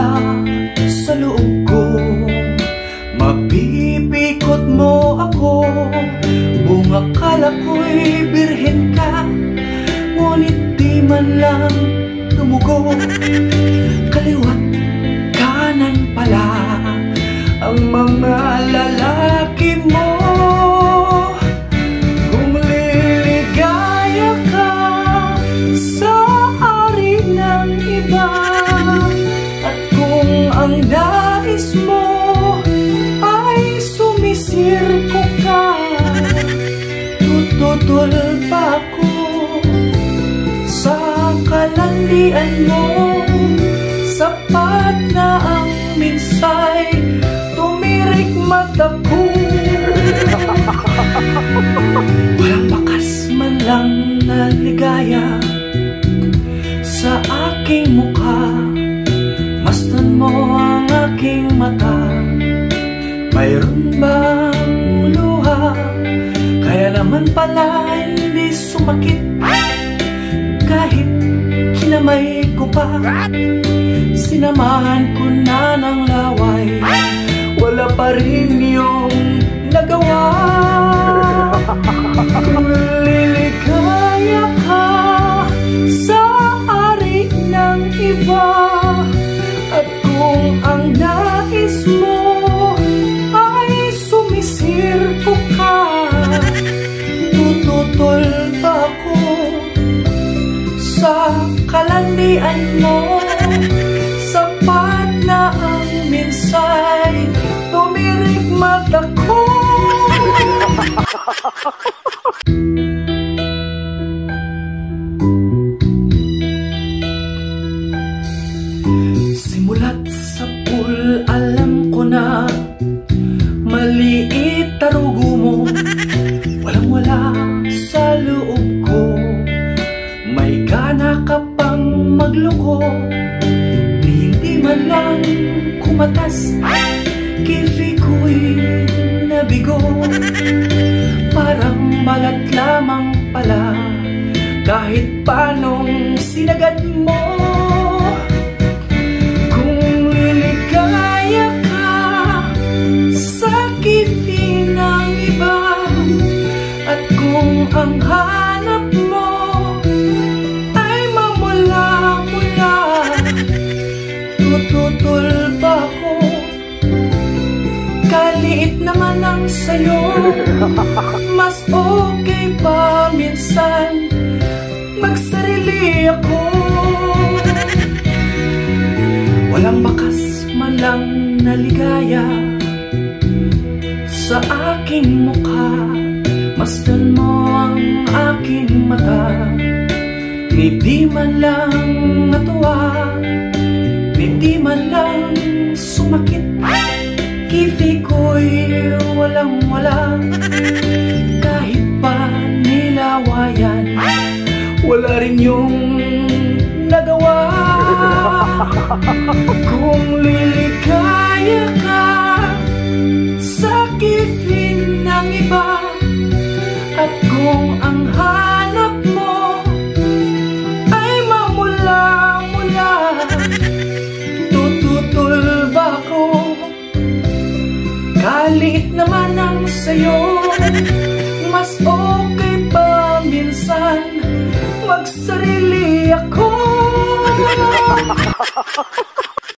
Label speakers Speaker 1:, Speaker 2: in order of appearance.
Speaker 1: mula sa loob ko. Mapipikot mo ako, buong akala ko'y birhen ka, ngunit di man lang tumugo. Kaliwat kanan pala ang mga lalaki mo. Kung liligaya ka sa ari ng iba, at kung ang nais mo ay sumisirko ka, tututol pa ako sa kalandian mo. Sapat na ang minsay tumirik mata ko. Walang bakas man lang na ligaya sa aking mukha. Masdan mo ang aking mata, mayroon bang luha? Kaya naman pala hindi sumakit kahit kinamay ko pa. Sinamahan ko na ng laway, wala pa rin yung nagawa. Kung liligaya ka sa ari ng iba, at kung ang nais mo ay sumisirko ka, tututol pa ako sa kalandian mo. Sapat na ang minsay tumirik mata ko. Simulat sa pool, alam ko na maliit tarugo mo, walang wala sa loob ko. May gana ka pang magloko, hindi man lang kumatas. Kifi ko'y nabigo, parang balat lamang pala kahit panong sinagad mo. Kung liligaya ka sa kifi ng iba, at kung ang hanap mo ay mamula-mula, tututol ba ako? Kaliit naman ang sayo, mas okay pa minsan magsarili ako. Walang bakas man lang na ligaya sa aking mukha. Masdan mo ang aking mata, hindi man lang natuwa, hindi man lang sumakit. Kifi ko'y walang wala, kahit pa nilawayan, wala rin yung nagawa. Kung liligaya ka sa kifi ng iba, at kung ang hanap mo ay mamula-mula, tututol ba ako? Kaliit naman ang sayo, mas okay pa minsan magsarili ako.